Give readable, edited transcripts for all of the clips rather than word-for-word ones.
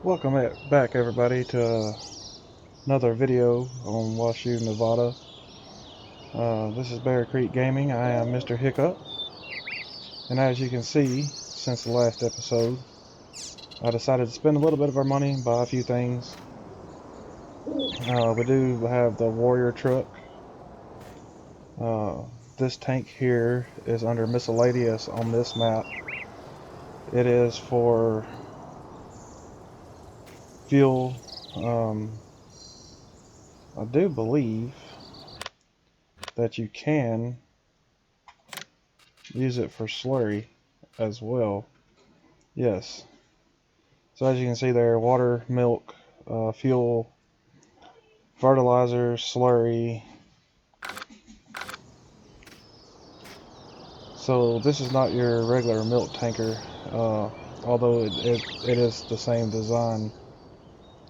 Welcome back everybody to another video on Washoe, Nevada. This is Bear Creek Gaming. I am Mr. Hiccup, and as you can see, since the last episode, I decided to spend a little bit of our money and buy a few things. We do have the Warrior truck. This tank here is under miscellaneous on this map. It is for fuel. I do believe that you can use it for slurry as well. Yes. So as you can see there, water, milk, fuel, fertilizer, slurry. So this is not your regular milk tanker, although it is the same design.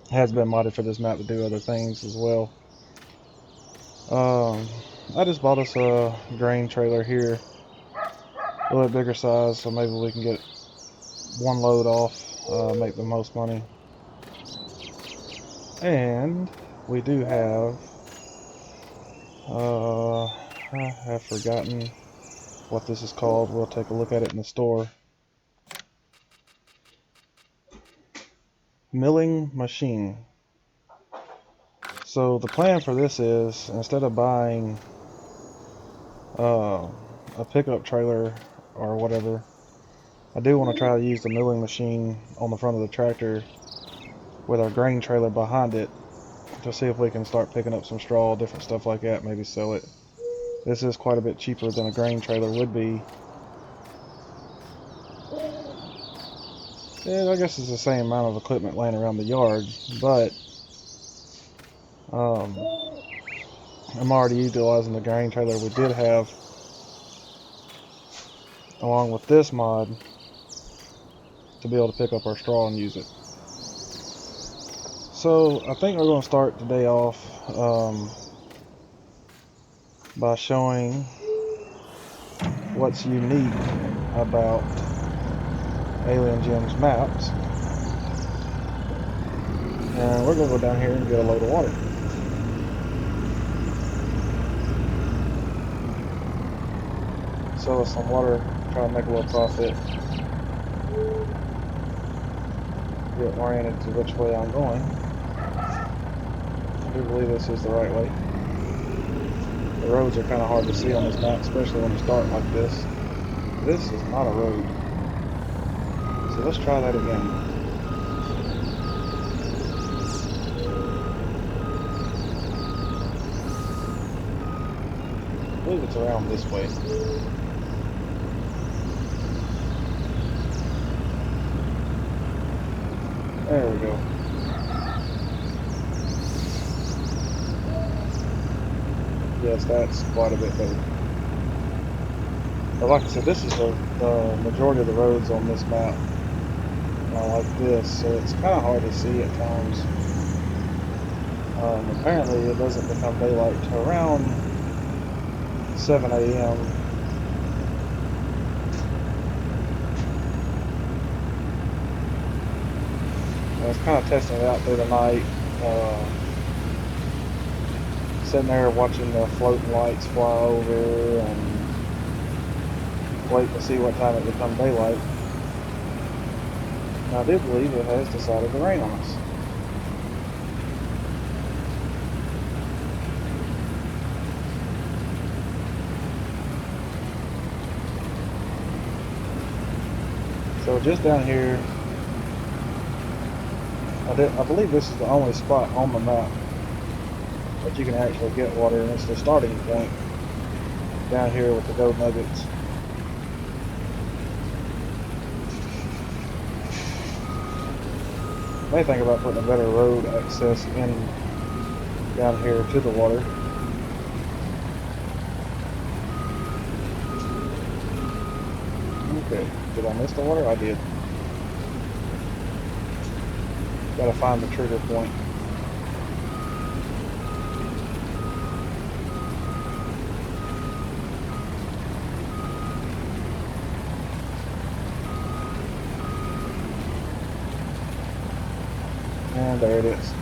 It has been modded for this map to do other things as well. I just bought us a grain trailer here, a little bit bigger size, so maybe we can get one load off, make the most money. And we do have, I have forgotten what this is called. We'll take a look at it in the store. Milling machine. So the plan for this is, instead of buying a pickup trailer or whatever, I do want to try to use the milling machine on the front of the tractor with our grain trailer behind it to see if we can start picking up some straw, different stuff like that, maybe sell it. This is quite a bit cheaper than a grain trailer would be. And I guess it's the same amount of equipment laying around the yard, but I'm already utilizing the grain trailer we did have along with this mod to be able to pick up our straw and use it. So I think we're going to start the day off by showing what's unique about Alien Gems maps, and we're going to go down here and get a load of water. Sell us some water, try to make a little profit, get oriented to which way I'm going. I do believe this is the right way. The roads are kind of hard to see on this map, especially when you start like this. This is not a road. So let's try that again. I believe it's around this way. There we go. Yes, that's quite a bit better. But like I said, this is the majority of the roads on this map. Like this, so it's kind of hard to see at times. Apparently it doesn't become daylight till around 7 a.m. I was kind of testing it out through the night, sitting there watching the floating lights fly over and waiting to see what time it becomes daylight. I do believe it has decided to rain on us. So just down here, I believe this is the only spot on the map that you can actually get water, and it's the starting point down here with the gold nuggets. May think about putting a better road access in down here to the water. Okay, did I miss the water? I did. Gotta find the trigger point. and there it is.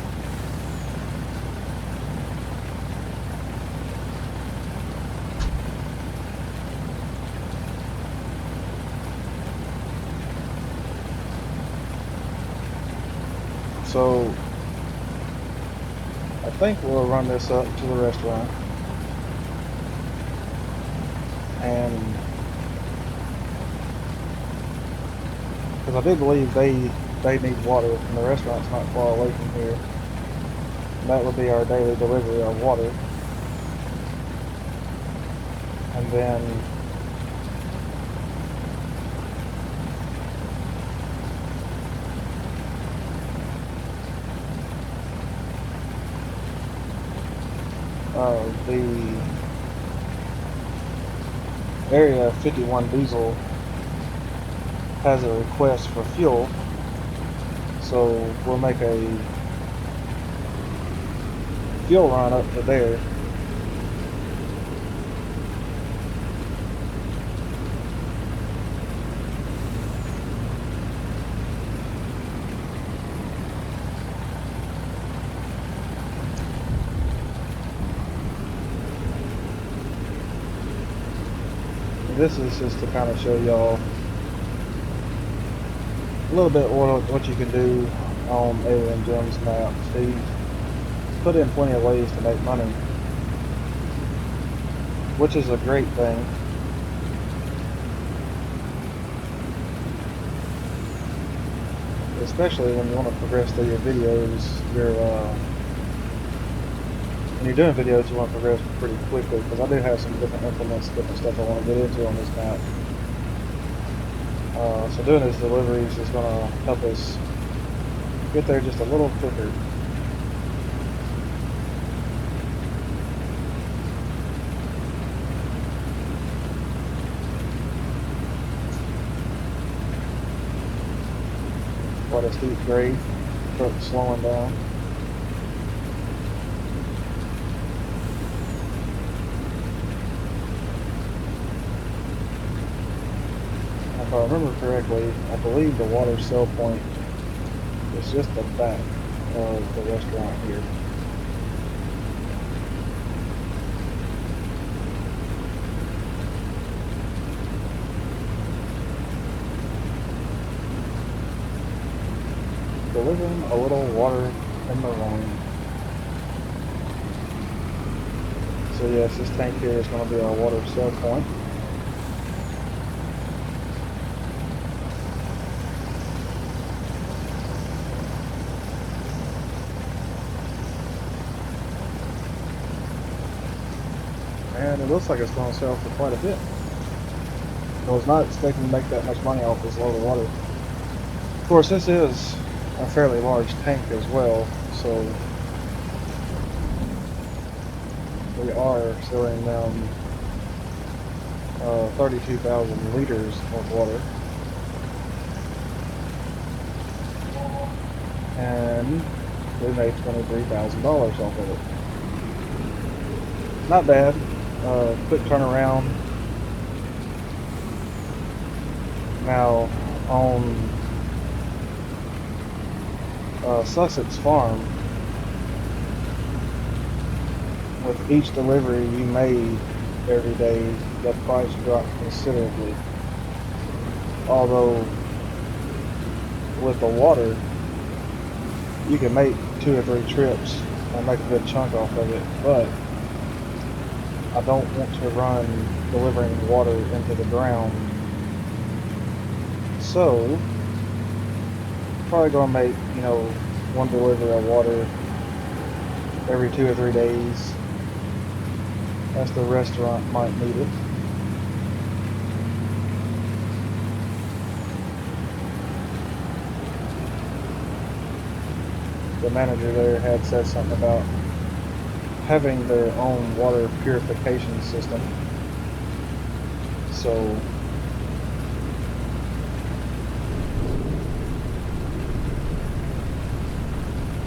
So I think we'll run this up to the restaurant, and because I do believe they need water, and the restaurant's not far away from here. And that would be our daily delivery of water. And then the Area 51 Diesel has a request for fuel, so we'll make a fuel run up to there. This is just to kind of show y'all a little bit what you can do on Alien Gems maps. They put in plenty of ways to make money, which is a great thing. Especially when you want to progress through your videos, when you're doing videos, you want to progress pretty quickly, because I do have some different implements, different stuff I want to get into on this map. So doing these deliveries is going to help us get there just a little quicker. Quite a steep grade, truck slowing down. If I remember correctly, I believe the water sell point is just the back of the restaurant here. Delivering a little water in the rain. So yes, this tank here is going to be our water sell point. And it looks like it's going to sell for quite a bit. I was not expecting to make that much money off this load of water. Of course, this is a fairly large tank as well, so we are selling them 32,000 liters of water, and we made $23,000 off of it. Not bad. Quick turnaround. Now on Sussex Farm, with each delivery you made every day, the price dropped considerably. Although with the water, you can make 2 or 3 trips and make a good chunk off of it, but I don't want to run delivering water into the ground. So probably gonna make, you know, 1 delivery of water every 2 or 3 days, as the restaurant might need it. The manager there had said something about having their own water purification system. So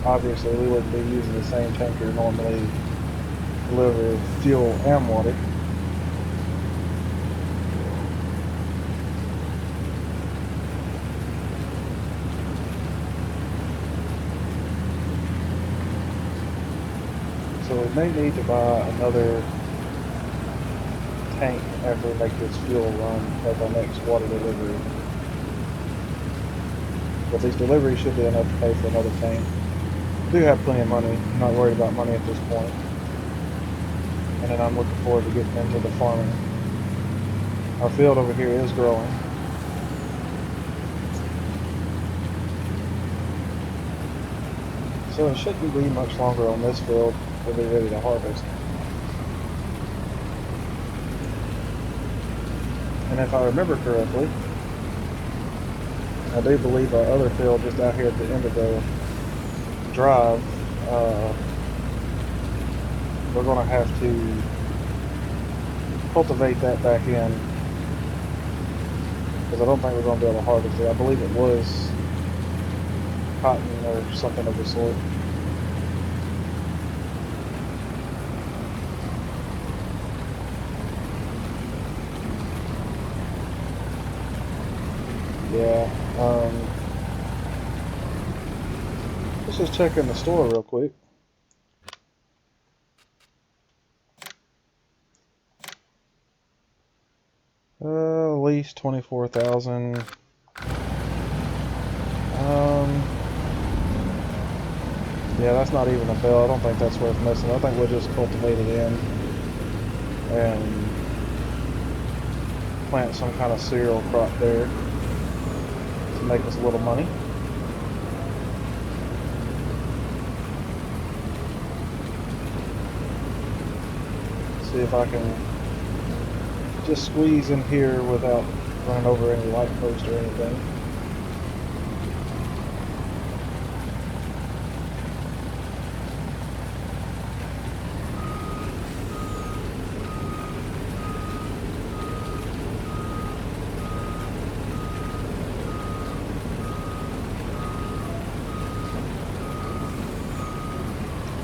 obviously we wouldn't be using the same tanker normally to deliver fuel and water. may need to buy another tank after we make this fuel run at our next water delivery. But these deliveries should be enough to pay for another tank. I do have plenty of money. I'm not worried about money at this point. And then I'm looking forward to getting into the farming. Our field over here is growing. So it shouldn't be much longer on this field. We'll be ready to harvest. And if I remember correctly, I do believe our other field just out here at the end of the drive, we're going to have to cultivate that back in, because I don't think we're going to be able to harvest it. I believe it was cotton or something of the sort. Yeah. Let's just check in the store real quick. At least 24,000. Yeah, that's not even a bill. I don't think that's worth messing. I think we'll just cultivate it in and plant some kind of cereal crop there to make us a little money. See if I can just squeeze in here without running over any light post or anything.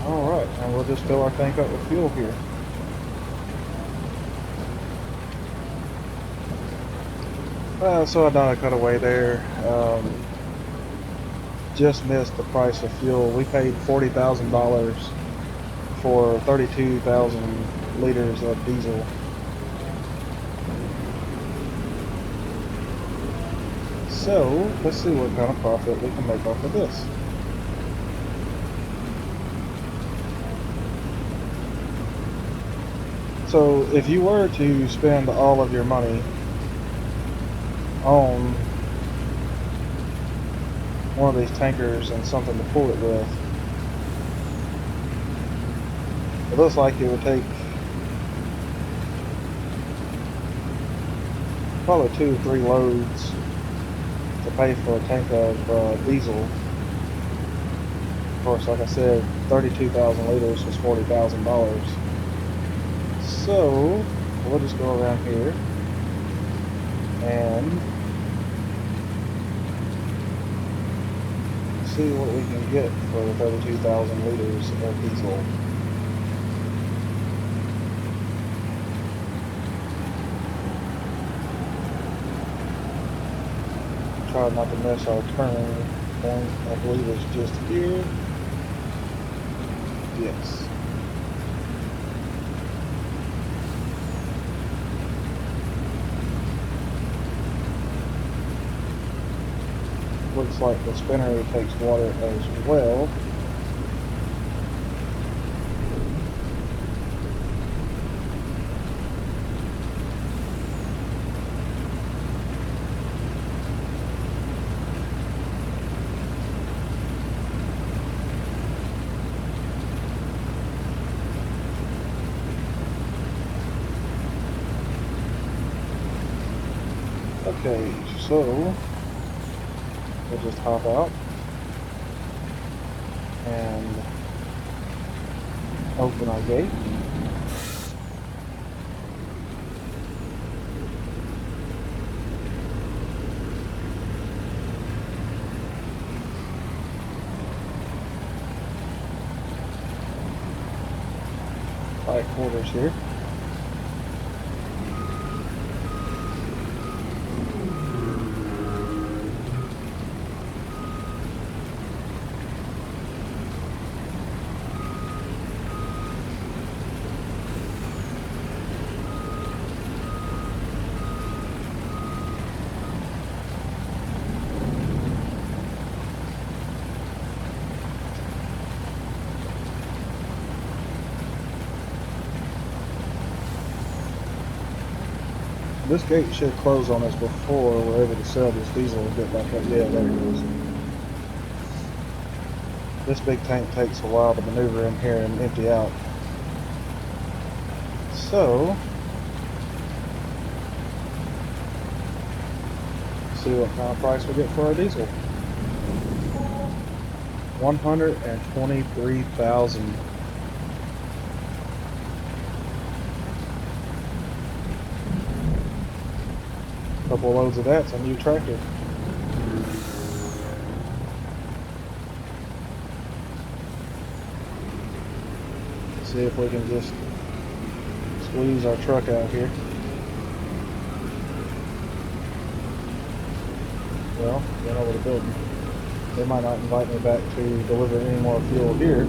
Alright, and we'll just fill our tank up with fuel here. So I done a cutaway there. Just missed the price of fuel. We paid $40,000 for 32,000 liters of diesel. So let's see what kind of profit we can make off of this. So if you were to spend all of your money on one of these tankers and something to pull it with, it looks like it would take probably 2 or 3 loads to pay for a tank of diesel. Of course, like I said, 32,000 liters was $40,000. So we'll just go around here and see what we can get for 32,000 liters of diesel. Try not to miss our turn point. I believe it's just here. Yes. Looks like the spinner takes water as well. Okay, so we'll just hop out and open our gate. Tight quarters here. This gate should close on us before we're able to sell this diesel and get back up. Yeah, there it goes. This big tank takes a while to maneuver in here and empty out. So, see what kind of price we get for our diesel. 123,000. Couple loads of that's a new tractor. See if we can just squeeze our truck out here. Well, went over the building. They might not invite me back to deliver any more fuel here.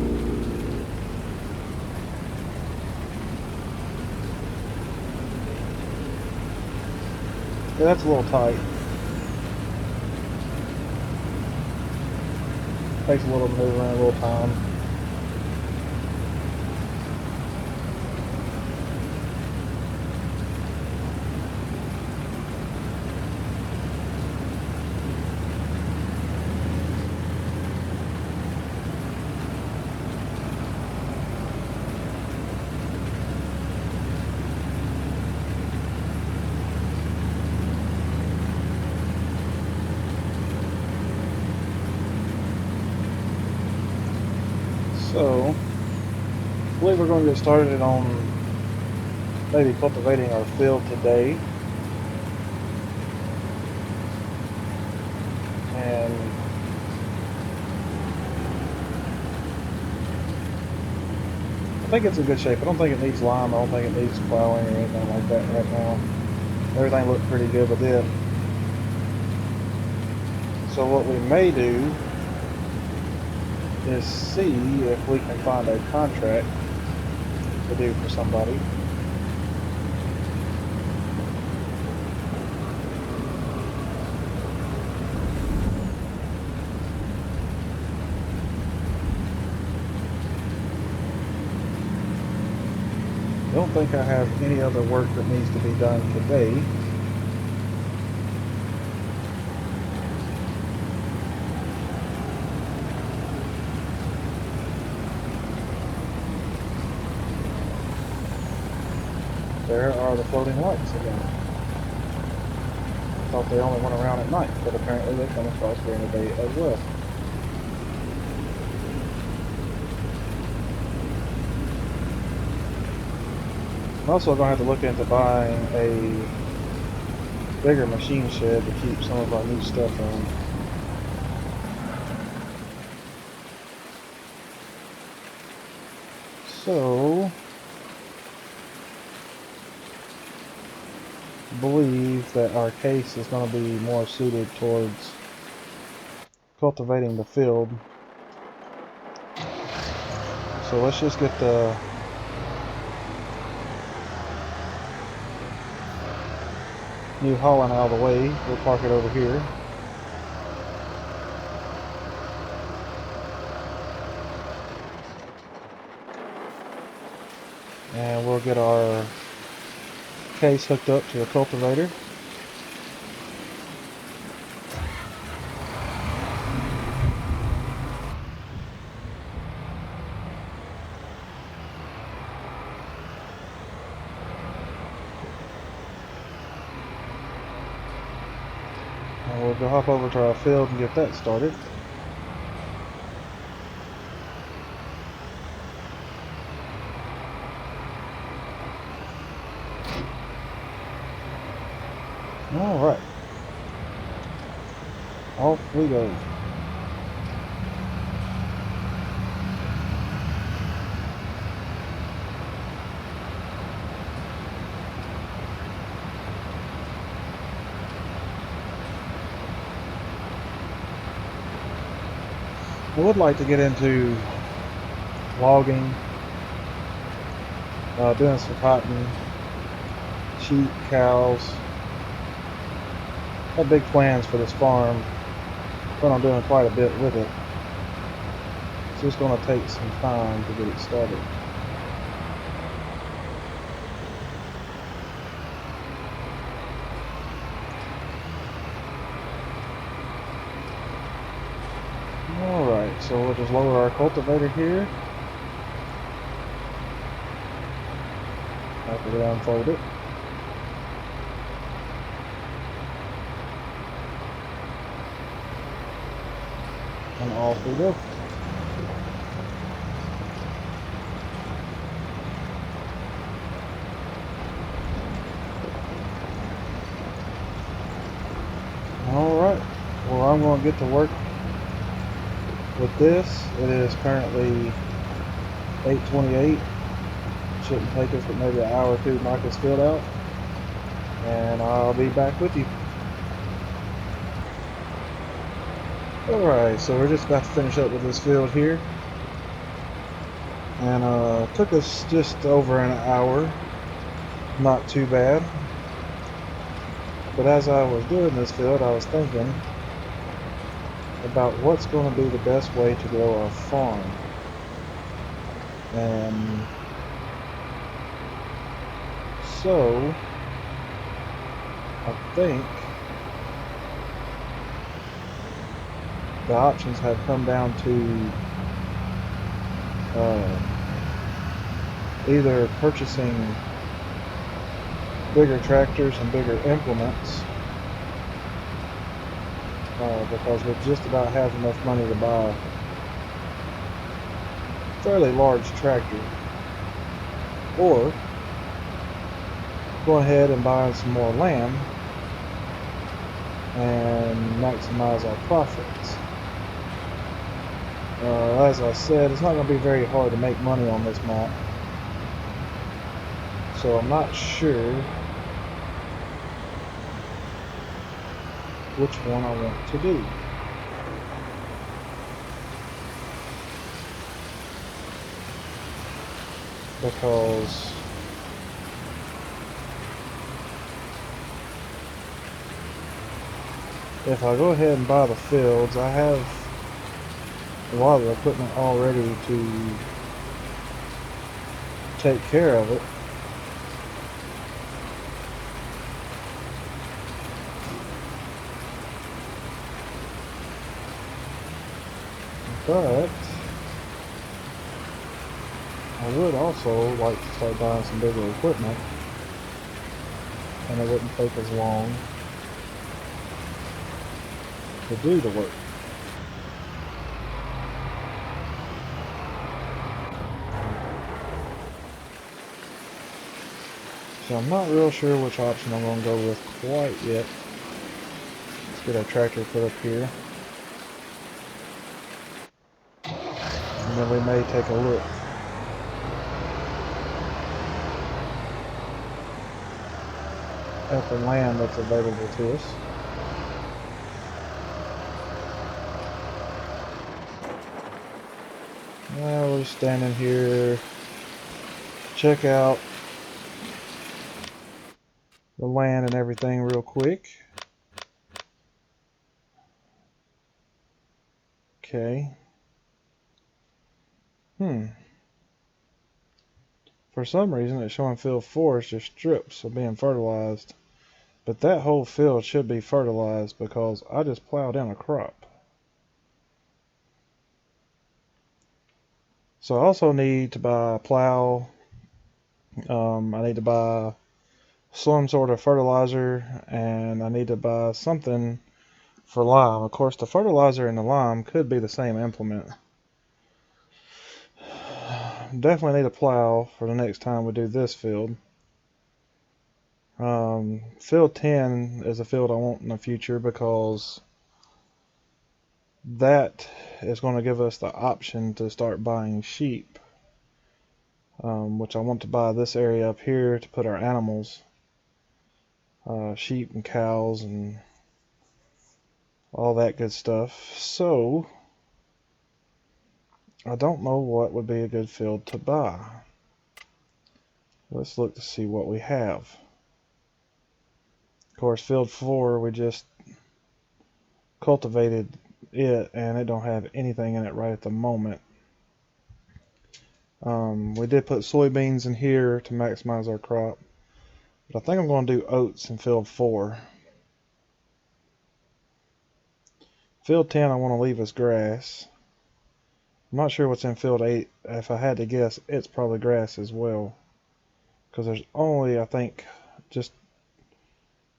Yeah, that's a little tight. Takes a little maneuvering, a little time. So, I believe we're going to get started on maybe cultivating our field today. And I think it's in good shape. I don't think it needs lime. I don't think it needs plowing or anything like that right now. Everything looked pretty good with it. So what we may do is see if we can find a contract to do for somebody. I don't think I have any other work that needs to be done today. There are the floating lights again. I thought they only went around at night, but apparently they come across during the day as well. I'm also going to have to look into buying a bigger machine shed to keep some of our new stuff on. So, I believe that our case is going to be more suited towards cultivating the field. So let's just get the new hauling out of the way. We'll park it over here. And we'll get our case hooked up to a cultivator. And we'll go hop over to our field and get that started. Alright. Off we go. I would like to get into logging, doing some cotton, sheep, cows. I have big plans for this farm. Plan on doing quite a bit with it. It's just going to take some time to get it started. Alright, so we'll just lower our cultivator here. After we unfold it. And off we go. Alright, well, I'm going to get to work with this. It is currently 8:28. Shouldn't take us but maybe an hour or two to knock this field out. And I'll be back with you. Alright, so we're just about to finish up with this field here. And took us just over an hour. Not too bad. But as I was doing this field, I was thinking about what's going to be the best way to grow our farm. And so I think the options have come down to either purchasing bigger tractors and bigger implements, because we just about have enough money to buy a fairly large tractor, or go ahead and buy some more land and maximize our profits. As I said, it's not going to be very hard to make money on this map, so I'm not sure which one I want to do. Because if I go ahead and buy the fields, I have a lot of the equipment all ready to take care of it. But I would also like to start buying some bigger equipment, and it wouldn't take as long to do the work. So I'm not real sure which option I'm going to go with quite yet. Let's get our tractor put up here. And then we may take a look at the land that's available to us. Now we're standing here, check out the land and everything real quick. Okay. For some reason it's showing field 4 is just strips of being fertilized. But that whole field should be fertilized because I just plowed in a crop. So I also need to buy a plow. I need to buy some sort of fertilizer, and I need to buy something for lime. Of course, the fertilizer and the lime could be the same implement. Definitely need a plow for the next time we do this field. Field 10 is a field I want in the future because that is going to give us the option to start buying sheep, which I want to buy this area up here to put our animals, sheep and cows and all that good stuff. So I don't know what would be a good field to buy. Let's look to see what we have. Of course, field 4, we just cultivated it and it don't have anything in it right at the moment. We did put soybeans in here to maximize our crop, but I think I'm going to do oats in field 4. Field 10 I want to leave as grass. I'm not sure what's in field 8. If I had to guess, it's probably grass as well. Because there's only, I think, just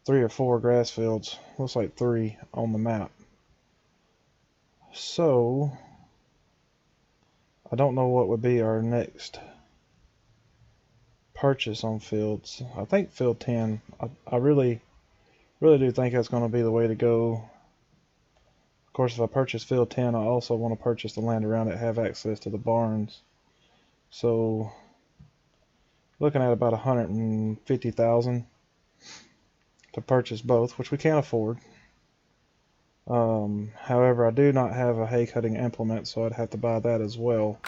3 or 4 grass fields. Looks like 3 on the map. So, I don't know what would be our next purchase on fields. I think field 10. I really do think that's going to be the way to go. Of course, if I purchase field 10, I also want to purchase the land around it, have access to the barns. So, looking at about 150,000 to purchase both, which we can't afford. However, I do not have a hay cutting implement, so I'd have to buy that as well.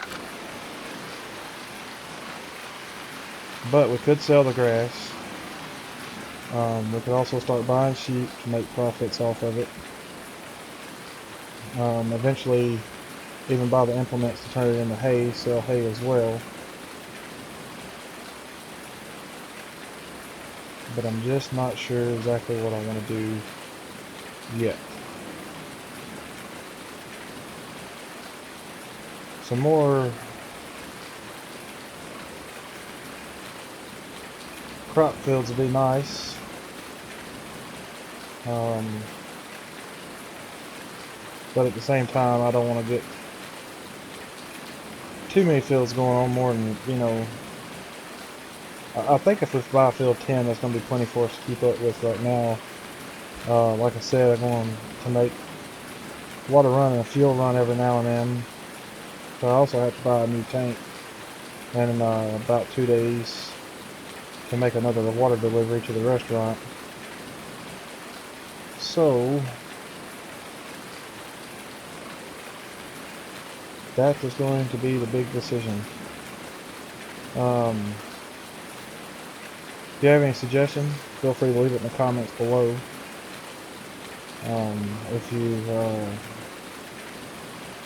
But we could sell the grass. We could also start buying sheep to make profits off of it. Eventually, even buy the implements to turn it into hay, sell hay as well. But I'm just not sure exactly what I want to do yet. Some more crop fields would be nice. But at the same time, I don't want to get too many fields going on, more than, you know, I think if we buy field 10, that's going to be plenty for us to keep up with right now. Like I said, I'm going to make water run and a fuel run every now and then. So I also have to buy a new tank in about 2 days to make another water delivery to the restaurant. So that is going to be the big decision. If you have any suggestions, feel free to leave it in the comments below. If you're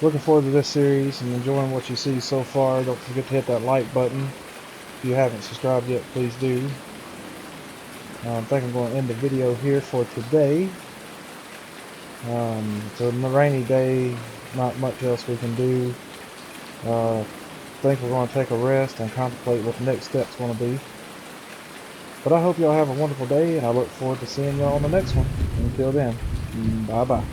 looking forward to this series and enjoying what you see so far, don't forget to hit that like button. If you haven't subscribed yet, please do. I think I'm going to end the video here for today. It's a rainy day, not much else we can do. I think we're going to take a rest and contemplate what the next step's going to be. But I hope y'all have a wonderful day, and I look forward to seeing y'all on the next one. Until then, bye-bye.